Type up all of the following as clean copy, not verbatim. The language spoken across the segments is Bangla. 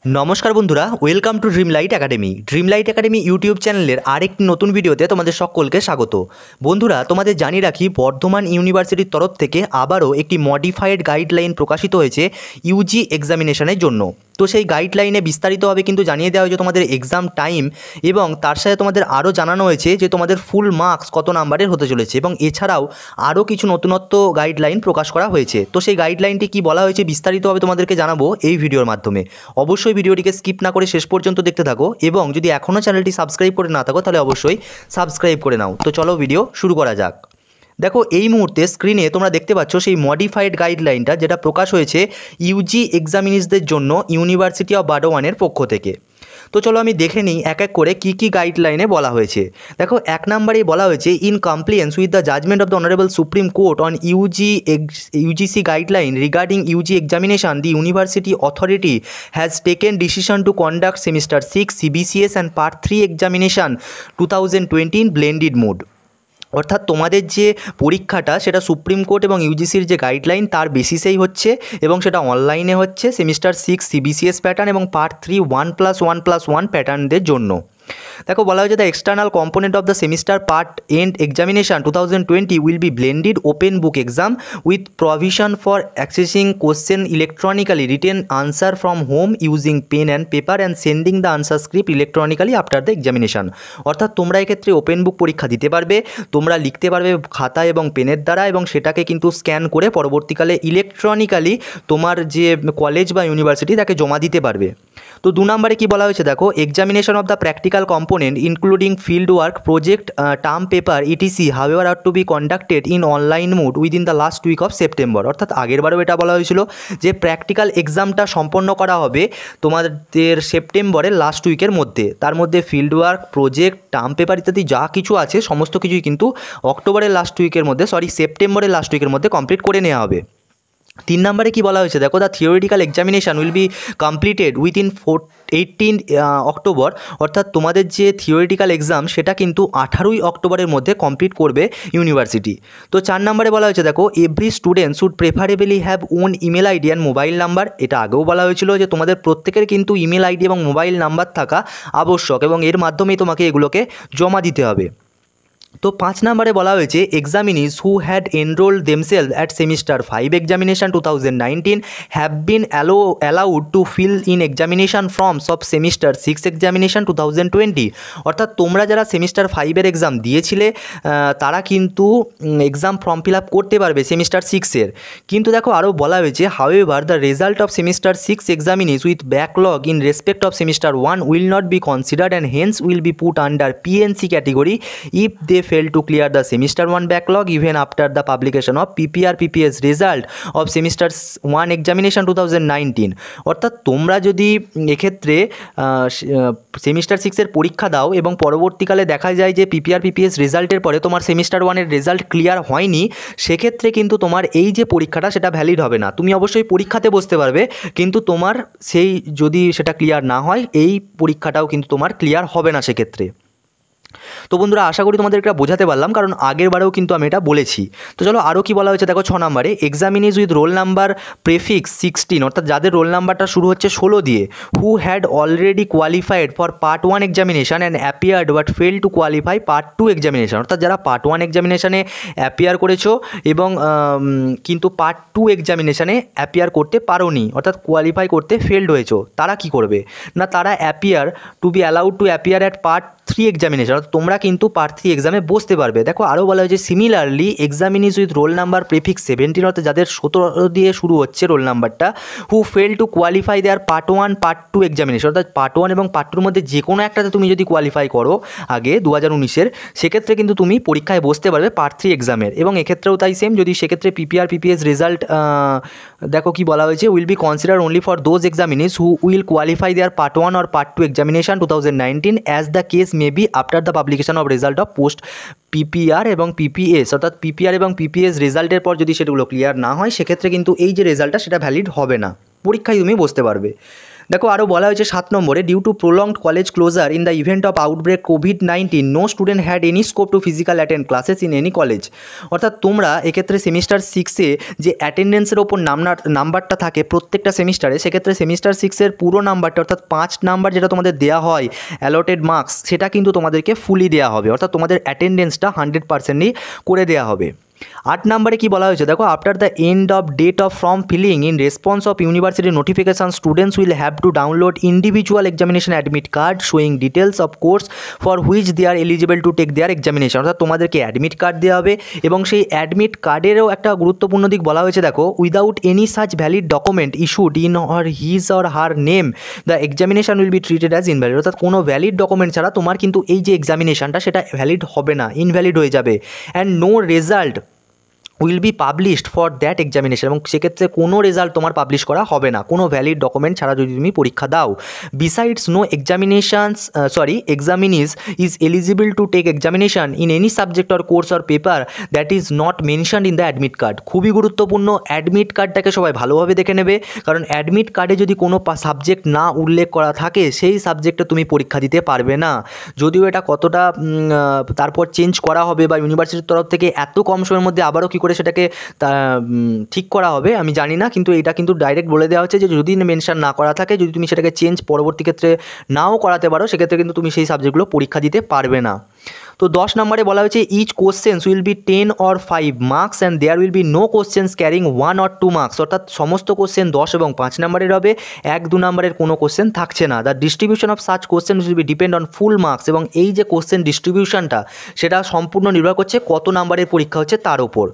নমস্কার বন্ধুরা, ওয়েলকাম টু ড্রিমলাইট একাডেমি ইউটিউব চ্যানেলের আরেকটি নতুন ভিডিওতে তোমাদের সকলকে স্বাগত। বন্ধুরা, তোমাদের জানিয়ে রাখি, বর্ধমান ইউনিভার্সিটির তরফ থেকে আবারও একটি মডিফাইড গাইডলাইন প্রকাশিত হয়েছে ইউজি এক্সামিনেশনের জন্য। তো সেই গাইডলাইনে বিস্তারিতভাবে কিন্তু জানিয়ে দেওয়া হয়েছে তোমাদের এক্সাম টাইম, এবং তার সাথে তোমাদের আরও জানানো হয়েছে যে তোমাদের ফুল মার্কস কত নাম্বারের হতে চলেছে, এবং এছাড়াও আরও কিছু নতুনত্ব গাইডলাইন প্রকাশ করা হয়েছে। তো সেই গাইডলাইনটি কী বলা হয়েছে বিস্তারিতভাবে তোমাদেরকে জানাবো এই ভিডিওর মাধ্যমে। অবশ্যই ভিডিওটিকে স্কিপ না করে শেষ পর্যন্ত দেখতে থাকো, এবং যদি এখনও চ্যানেলটি সাবস্ক্রাইব করে না থাকো তাহলে অবশ্যই সাবস্ক্রাইব করে নাও। তো চলো ভিডিও শুরু করা যাক। দেখো, এই মুহূর্তে স্ক্রিনে তোমরা দেখতে পাচ্ছ সেই মডিফাইড গাইডলাইনটা, যেটা প্রকাশ হয়েছে ইউজি এক্সামিনিজদের জন্য ইউনিভার্সিটি অফ বার্ডোয়ানের পক্ষ থেকে। তো চলো আমি দেখে নিই এক এক করে কী কী গাইডলাইনে বলা হয়েছে। দেখো, এক নম্বরেই বলা হয়েছে, in compliance with the judgement of the honourable Supreme Court on UGC guideline regarding UG examination, the university authority has taken decision to conduct semester 6 CBCS and part 3 examination 2020 in blended mode. অর্থাৎ তোমাদের যে পরীক্ষাটা সেটা সুপ্রিম কোর্ট এবং ইউজিসির যে গাইডলাইন তার বেসিসেই হচ্ছে, এবং সেটা অনলাইনে হচ্ছে সেমিস্টার 6 সিবিসিএস প্যাটার্ন এবং পার্ট 3 1+1+1 প্যাটার্নদের জন্য। দেখো, বলা হয়েছে, the external component of the semester part end examination 2020 will be blended open book exam with provision for accessing question electronically, written answer from home using pen and paper and sending the answer script electronically after the examination. অর্থাৎ তোমরা এক্ষেত্রে ওপেন বুক পরীক্ষা দিতে পারবে, তোমরা লিখতে পারবে খাতা এবং পেনের দ্বারা, এবং সেটাকে কিন্তু স্ক্যান করে পরবর্তীকালে ইলেকট্রনিক্যালি তোমার যে কলেজ বা ইউনিভার্সিটি তাকে জমা দিতে পারবে। তো 2 নম্বরে কী বলা হয়েছে, দেখো, examination of the practical component including field work, project, term paper ETC however are to be conducted in online mode within the last week of September. অর্থাৎ আগেরবারও এটা বলা হয়েছিল যে প্র্যাকটিক্যাল এক্সামটা সম্পন্ন করা হবে তোমাদের সেপ্টেম্বরের লাস্ট উইকের মধ্যে। তার মধ্যে field work, project, term paper ইত্যাদি যা কিছু আছে সমস্ত কিছুই কিন্তু সেপ্টেম্বরের লাস্ট উইকের মধ্যে কমপ্লিট করে নেওয়া হবে। 3 নম্বরে কী বলা হয়েছে, দেখো, the theoretical examination will be completed within 18 October. অর্থাৎ তোমাদের যে থিওরিটিক্যাল এক্সাম সেটা কিন্তু 18ই অক্টোবরের মধ্যে কমপ্লিট করবে ইউনিভার্সিটি। তো 4 নম্বরে বলা হয়েছে, দেখো, every student should preferably have won email ID and mobile number. এটা আগেও বলা হয়েছিল যে তোমাদের প্রত্যেকের কিন্তু ইমেল আইডি এবং মোবাইল নাম্বার থাকা আবশ্যক, এবং এর মাধ্যমেই তোমাকে এগুলোকে জমা দিতে হবে। তো 5 নম্বরে বলা হয়েছে, examinees who had enrolled themselves at semester 5 examination 2019 have been allowed to fill in examination forms of semester 6 examination 2020। অর্থাৎ তোমরা যারা সেমিস্টার 5-এর এক্সাম দিয়েছিলে তারা কিন্তু এক্সাম ফর্ম ফিল আপ করতে পারবে সেমিস্টার 6-এর। কিন্তু দেখো, আরও বলা হয়েছে, however the result of semester 6 examinees with backlog in respect of semester 1 will not be considered and hence will be put under PNC category if they fail to clear the semester 1 backlog even after the publication of PPR/PPS result of semester 1 examination 2019। অর্থাৎ তোমরা যদি এক্ষেত্রে সেমিস্টার 6-এর পরীক্ষা দাও এবং পরবর্তীকালে দেখা যায় যে PPR/PPS রেজাল্টের পরে তোমার সেমিস্টার 1-এর রেজাল্ট ক্লিয়ার হয়নি, সেক্ষেত্রে কিন্তু তোমার এই যে পরীক্ষাটা সেটা ভ্যালিড হবে না। তুমি অবশ্যই পরীক্ষাতে বসতে পারবে, কিন্তু তোমার সেই যদি সেটা ক্লিয়ার না হয়, এই পরীক্ষাটাও কিন্তু তোমার ক্লিয়ার হবে না সেক্ষেত্রে। তো বন্ধুরা, আশা করি তোমাদের এটা বোঝাতে পারলাম, কারণ আগের বারেও কিন্তু আমি এটা বলেছি। তো চলো আরও কী বলা হয়েছে, দেখো, 6 নম্বরে, examinees with roll number prefix 16, অর্থাৎ যাদের রোল নাম্বারটা শুরু হচ্ছে 16 দিয়ে, who had already qualified for part 1 examination and appeared but fail to qualify part 2 examination. অর্থাৎ যারা পার্ট 1 এক্সামিনেশানে অ্যাপিয়ার করেছো এবং কিন্তু পার্ট 2 এক্সামিনেশানে অ্যাপিয়ার করতে পারোনি, অর্থাৎ কোয়ালিফাই করতে ফেলড হয়েছো, তারা কি করবে না, তারা appear to be allowed to appear at part 3 examination. তোমরা কিন্তু পার্ট 3 এক্সামে বসতে পারবে। দেখো, আরও বলা হয়েছে, similarly examinees with roll number prefix 17, অর্থাৎ যাদের 17 দিয়ে শুরু হচ্ছে রোল নাম্বারটা, who fail to qualify their part 1 part 2 এক্সামিনেশন। অর্থাৎ পার্ট 1 এবং পার্ট 2-র মধ্যে যে কোনো একটাতে তুমি যদি কোয়ালিফাই করো আগে 2019-এর, সেক্ষেত্রে কিন্তু তুমি পরীক্ষায় বসতে পারবে পার্ট 3 এক্সামের। এবং এক্ষেত্রেও তাই সেম, যদি সেক্ষেত্রে PPR/PPS রেজাল্ট দেখো কি বলা হয়েছে, will be consider only for those examinees who will qualify their part 1 or part 2 examination 2019 as the case may B after the publication of result of post PPR এবং PPS। অর্থাৎ PPR এবং PPS রেজাল্টের পর যদি সেগুলো ক্লিয়ার না হয়, সেক্ষেত্রে কিন্তু এই যে রেজাল্টটা সেটা ভ্যালিড হবে না, পরীক্ষায় তুমি বসতে পারবে। দেখো আরও বলা হয়েছে 7 নম্বরে, due to prolonged college closure in the event of outbreak কোভিড-19 no student had any scope to physical attend classes in any college. অর্থাৎ তোমরা এক্ষেত্রে সেমিস্টার 6-এ যে অ্যাটেন্ডেন্সের ওপর নাম্বারটা থাকে প্রত্যেকটা সেমিস্টারে, সেক্ষেত্রে সেমিস্টার 6-এর পুরো নাম্বারটা অর্থাৎ 5 নাম্বার যেটা তোমাদের দেওয়া হয় অ্যালটেড মার্কস, সেটা কিন্তু তোমাদেরকে ফুলি দেওয়া হবে, অর্থাৎ তোমাদের অ্যাটেন্ডেন্সটা 100%ই করে দেওয়া হবে। 8 নম্বরে কি বলা হয়েছে দেখো, after the end of date of form filling in response of university notification students will have to download individual examination admit card showing details of course for which they are eligible to take their examination. অর্থাৎ তোমাদেরকে অ্যাডমিট কার্ড দেওয়া হবে এবং সেই অ্যাডমিট কার্ডেরও একটা গুরুত্বপূর্ণ দিক বলা হয়েছে দেখো, without any such valid document issued in or his or her name the examination will be treated as invalid. অর্থাৎ কোনো ভ্যালিড ডকুমেন্ট ছাড়া তোমার কিন্তু এই যে এক্সামিনেশনটা সেটা ভ্যালিড হবে না, ইনভ্যালিড হয়ে যাবে। And no result will be published for that examination, এবং সেক্ষেত্রে কোনো রেজাল্ট তোমার পাবলিশ করা হবে না কোনো ভ্যালিড ডকুমেন্ট ছাড়া যদি তুমি পরীক্ষা দাও। Besides no examinees is eligible to take examination in any subject or course or paper that is not mentioned in the admit card. খুবই গুরুত্বপূর্ণ, অ্যাডমিট কার্ডটাকে সবাই ভালোভাবে দেখে নেবে, কারণ অ্যাডমিট কার্ডে যদি কোনো সাবজেক্ট না উল্লেখ করা থাকে সেই সাবজেক্টে তুমি পরীক্ষা দিতে পারবে না। যদিও এটা কতটা তারপর চেঞ্জ করা হবে বা ইউনিভার্সিটির তরফ থেকে এত কম সময়ের মধ্যে আবারও কী করে সেটাকে ঠিক করা হবে আমি জানি না, কিন্তু এটা কিন্তু ডাইরেক্ট বলে দেওয়া হচ্ছে যে যদি মেনশন না করা থাকে, যদি তুমি সেটাকে চেঞ্জ পরবর্তী ক্ষেত্রে নাও করাতে পারো, সেক্ষেত্রে কিন্তু তুমি সেই সাবজেক্টগুলো পরীক্ষা দিতে পারবে না। তো 10 নম্বরে বলা হয়েছে each questions will be 10 or 5 marks and there will be no questions carrying 1 or 2 marks. অর্থাৎ সমস্ত কোশ্চেন 10 এবং 5 নম্বরের হবে, 1-2 নম্বরের কোনো কোশ্চেন থাকছে না। The distribution of such question will be depend on full marks, এবং এই যে কোশ্চেন ডিস্ট্রিবিউশনটা সেটা সম্পূর্ণ নির্ভর করছে কত নম্বরের পরীক্ষা হচ্ছে তার উপর।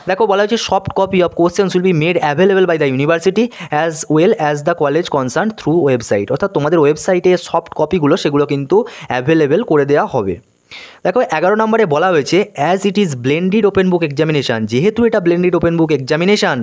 দেখো বলা হয়েছে soft copy of questions will be made available by the university as well as the college concern through website. অর্থাৎ তোমাদের ওয়েবসাইটে সফট কপিগুলো সেগুলো কিন্তু অ্যাভেলেবেল করে দেওয়া হবে। দেখো 11 নম্বরে বলা হয়েছে as it is blended open book examination, যেহেতু এটা blended open book examination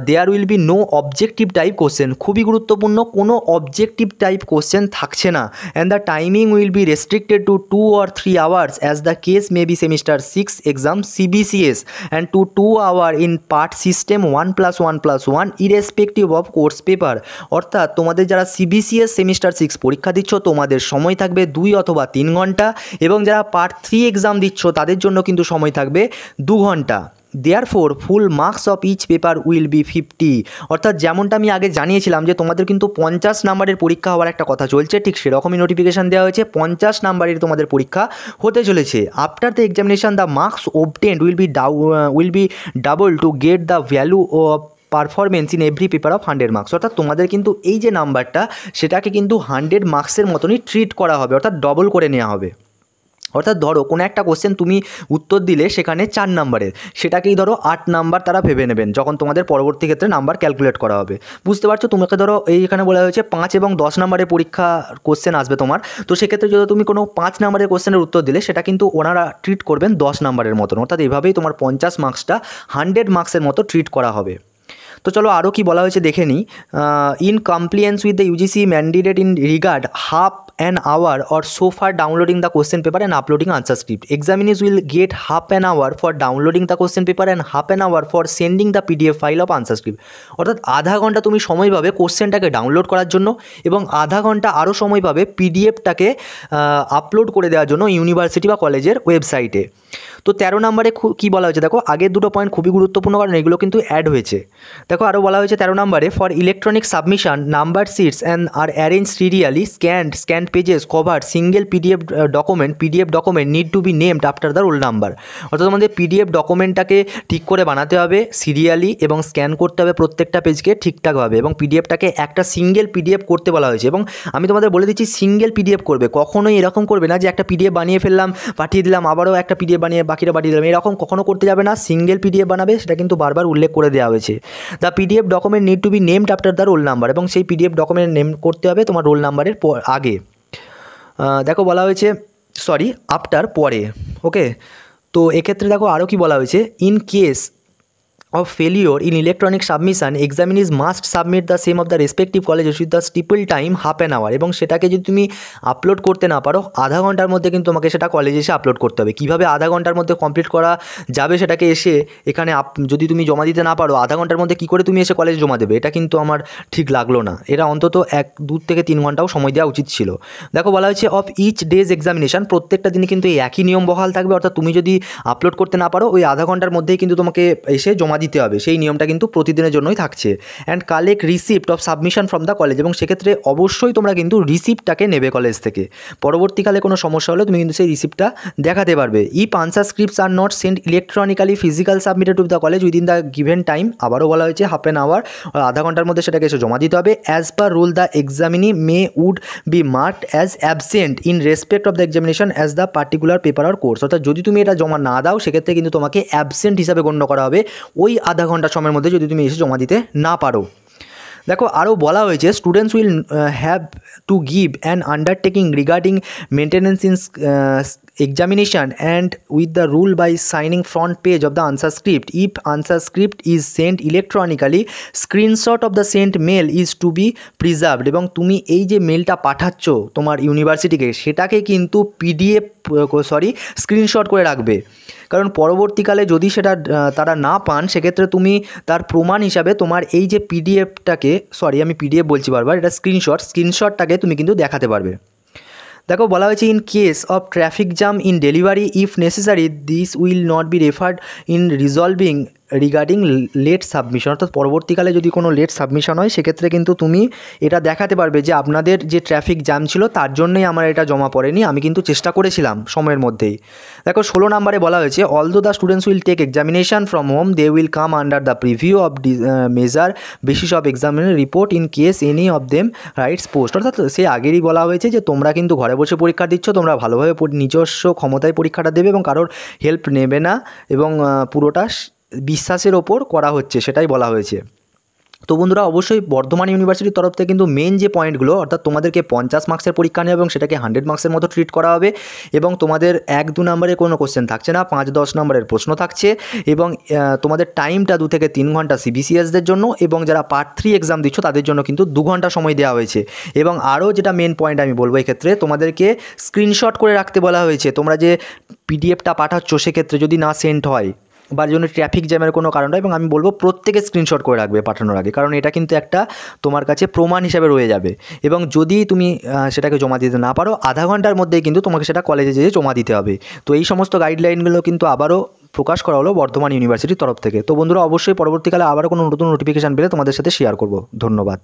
there will be no objective type question. খুবই গুরুত্বপূর্ণ, কোনো অবজেক্টিভ টাইপ কোশ্চেন থাকছে না। And the timing will be restricted to 2 or 3 hours as the case may be semester 6 exam CBCS and to 2 hour in part system 1+1+1 irrespective of course paper. অর্থাৎ তোমাদের যারা CBCS সেমিস্টার 6 পরীক্ষা দিচ্ছ তোমাদের সময় থাকবে 2 অথবা 3 ঘন্টা, এবং যারা পার্ট 3 এক্সাম দিচ্ছ তাদের জন্য কিন্তু সময় থাকবে 2 ঘন্টা। Therefore full marks of each paper will be 50। অর্থাৎ যেমনটা আমি আগে জানিয়েছিলাম যে তোমাদের কিন্তু 50 নাম্বারের পরীক্ষা হওয়ার একটা কথা চলছে, ঠিক সেরকমই নোটিফিকেশান দেওয়া হয়েছে 50 নাম্বারের তোমাদের পরীক্ষা হতে চলেছে। After the examination the marks obtained will be double to get the value of performance in every paper of 100 marks. অর্থাৎ তোমাদের কিন্তু এই যে নাম্বারটা সেটাকে কিন্তু 100 মার্কসের মতনই ট্রিট করা হবে, অর্থাৎ ডবল করে নেওয়া হবে। অর্থাৎ ধরো কোনো একটা কোশ্চেন তুমি উত্তর দিলে সেখানে 4 নাম্বারের, সেটাকেই ধরো 8 নাম্বার তারা ভেবে নেবেন যখন তোমাদের পরবর্তী ক্ষেত্রে নাম্বার ক্যালকুলেট করা হবে। বুঝতে পারছো? তোমাকে ধরো এইখানে বলা হয়েছে 5 এবং 10 নাম্বারের পরীক্ষা কোশ্চেন আসবে তোমার, তো সেক্ষেত্রে যদি তুমি কোনো 5 নাম্বারের কোশ্চেনের উত্তর দিলে সেটা কিন্তু ওনারা ট্রিট করবেন 10 নাম্বারের মতন। অর্থাৎ এইভাবেই তোমার 50 মার্কসটা 100 মার্কসের মতো ট্রিট করা হবে। তো চলো আরও কি বলা হয়েছে দেখে নিই। In compliance with the UGC mandated in regard half an hour or so for downloading the question paper and uploading answer script. Examinees will get half an hour for downloading the question paper and half an hour for sending the PDF file of answer script. অর্থাৎ আধা ঘন্টা তুমি সময় পাবে কোশ্চেনটাকে ডাউনলোড করার জন্য, এবং আধা ঘন্টা আরও সময় পাবে PDFটাকে আপলোড করে দেওয়ার জন্য ইউনিভার্সিটি বা কলেজের ওয়েবসাইটে। তো 13 নম্বরে কী বলা হয়েছে দেখো, আগের দুটো পয়েন্ট খুবই গুরুত্বপূর্ণ কারণ এগুলো কিন্তু অ্যাড হয়েছে। দেখো আরও বলা হয়েছে 13 নম্বরে for electronic submission number sheets and are arrange serially scanned pages cover single PDF document need to be named after the roll number. অর্থাৎ আমাদের PDF ডকুমেন্টটাকে ঠিক করে বানাতে হবে সিরিয়ালি, এবং স্ক্যান করতে হবে প্রত্যেকটা পেজকে ঠিকঠাকভাবে, এবং PDFটাকে একটা সিঙ্গেল PDF করতে বলা হয়েছে। এবং আমি তোমাদের বলে দিচ্ছি সিঙ্গেল PDF করবে, কখনোই এরকম করবে না যে একটা PDF বানিয়ে ফেললাম পাঠিয়ে দিলাম আবারও একটা PDF বানিয়ে বাকিটা পাঠিয়ে দিলাম, এরকম কখনো করতে যাবে না। সিঙ্গেল PDF বানাবে, সেটা কিন্তু বারবার উল্লেখ করে দেওয়া হয়েছে। The PDF document need to be named after the roll number, এবং সেই PDF ডকুমেন্ট নেম করতে হবে তোমার রোল নাম্বারের আগে। দেখো বলা হয়েছে আফটার পরে, ওকে। তো এক্ষেত্রে দেখো আরও কি বলা হয়েছে, in case of failure in electronic submission, examinees must submit the same of the respective colleges with the stipulated time half an hour, এবং সেটাকে যদি তুমি আপলোড করতে না পারো আধা ঘন্টার মধ্যে কিন্তু তোমাকে সেটা কলেজে এসে আপলোড করতে হবে। কীভাবে আধা ঘন্টার মধ্যে কমপ্লিট করা যাবে সেটাকে এসে এখানে যদি তুমি জমা দিতে না পারো আধা ঘন্টার মধ্যে কী করে তুমি এসে কলেজে জমা দেবে, এটা কিন্তু আমার ঠিক লাগলো না। এরা অন্তত 2 থেকে 3 ঘন্টাও সময় দেওয়া উচিত ছিল। দেখো বলা হয়েছে অফ ইচ ডেজ এক্সামিনেশন, প্রত্যেকটা দিনে কিন্তু এই একই নিয়ম বহাল থাকবে, অর্থাৎ তুমি যদি আপলোড করতে না পারো ওই আধা ঘন্টার মধ্যেই কিন্তু তোমাকে এসে জমা দিতে হবে, সেই নিয়মটা কিন্তু প্রতিদিনের জন্যই থাকছে। And collect receipt of submission from the college, এবং সেক্ষেত্রে অবশ্যই তোমরা কিন্তু রিসিপ্টটাকে নেবে কলেজ থেকে। পরবর্তীকালে কোনো সমস্যা হলে তুমি কিন্তু সেই রিসিপ্টটা দেখাতে পারবে। If answer scripts are not send electronically physical submitted to the college within the given time, আবারও বলা হয়েছে হাফ অ্যান আওয়ার, আধা ঘন্টার মধ্যে সেটাকে এসে জমা দিতে হবে। As per rule the examinee may would be marked as absent in respect of the examination as the particular paper or course, অর্থাৎ যদি তুমি এটা জমা না দাও সেক্ষেত্রে কিন্তু তোমাকে অ্যাবসেন্ট হিসাবে গণ্য করা হবে ওই আধা ঘন্টা সময়ের মধ্যে যদি তুমি এসে জমা দিতে না পারো। দেখো আরও বলা হয়েছে students will have to give an undertaking regarding maintenance in examination and with the rule by signing front page of the answer script. If answer script is sent electronically, screenshot of the sent mail is to be preserved, এবং তুমি এই যে মেলটা পাঠাচ্ছ তোমার ইউনিভার্সিটিকে সেটাকে কিন্তু স্ক্রিনশট করে রাখবে, কারণ পরবর্তীকালে যদি সেটা তারা না পান সেক্ষেত্রে তুমি তার প্রমাণ হিসাবে তোমার এই যে পিডিএফটাকে, আমি পিডিএফ বলছি বারবার, এটা স্ক্রিনশটটাকে তুমি কিন্তু দেখাতে পারবে। দেখো বলা হয়েছে in case of traffic jam in delivery if necessary this will not be referred in resolving regarding late submission, অর্থাৎ পরবর্তীকালে যদি কোনো লেট সাবমিশন হয় সেক্ষেত্রে কিন্তু তুমি এটা দেখাতে পারবে যে আপনাদের যে ট্রাফিক জ্যাম ছিল তার জন্যই আমার এটা জমা পড়েনি, আমি কিন্তু চেষ্টা করেছিলাম সময়ের মধ্যেই। দেখো 16 নম্বরে বলা হয়েছে although the students will take examination from home they will come under the preview of measure basis of এক্সামিনের report in case any of them writes post, অর্থাৎ সে আগেরই বলা হয়েছে যে তোমরা কিন্তু ঘরে বসে পরীক্ষা দিচ্ছ, তোমরা ভালোভাবে নিজস্ব ক্ষমতায় পরীক্ষাটা দেবে এবং কারোর হেল্প নেবে না, এবং পুরোটা বিশ্বাসের ওপর করা হচ্ছে সেটাই বলা হয়েছে। তো বন্ধুরা অবশ্যই বর্ধমান ইউনিভার্সিটির তরফ থেকে কিন্তু মেন যে পয়েন্টগুলো, অর্থাৎ তোমাদেরকে 50 মার্কসের পরীক্ষা নেবে এবং সেটাকে 100 মার্কসের মতো ট্রিট করা হবে, এবং তোমাদের 1-2 নম্বরের কোনো কোশ্চেন থাকছে না, 5-10 নম্বরের প্রশ্ন থাকছে, এবং তোমাদের টাইমটা 2 থেকে 3 ঘন্টা সিবিসিএসদের জন্য, এবং যারা পার্ট 3 এক্সাম দিচ্ছ তাদের জন্য কিন্তু 2 ঘন্টা সময় দেওয়া হয়েছে। এবং আরও যেটা মেন পয়েন্ট আমি বলবো এক্ষেত্রে তোমাদেরকে স্ক্রিনশট করে রাখতে বলা হয়েছে, তোমরা যে পিডিএফটা পাঠাচ্ছ সেক্ষেত্রে যদি না সেন্ড হয় বা জন্য ট্রাফিক জ্যামের কোনো কারণ হয়, এবং আমি বলবো প্রত্যেকে স্ক্রিনশট করে রাখবে পাঠানোর আগে, কারণ এটা কিন্তু একটা তোমার কাছে প্রমাণ হিসাবে রয়ে যাবে, এবং যদি তুমি সেটাকে জমা দিতে না পারো আধা ঘন্টার মধ্যেই কিন্তু তোমাকে সেটা কলেজে যেয়ে জমা দিতে হবে। তো এই সমস্ত গাইডলাইনগুলো কিন্তু আবারও প্রকাশ করা হলো বর্ধমান ইউনিভার্সিটির তরফ থেকে। তো বন্ধুরা অবশ্যই পরবর্তীকালে আবারও কোনো নতুন নোটিফিকেশান পেলে তোমাদের সাথে শেয়ার করব। ধন্যবাদ।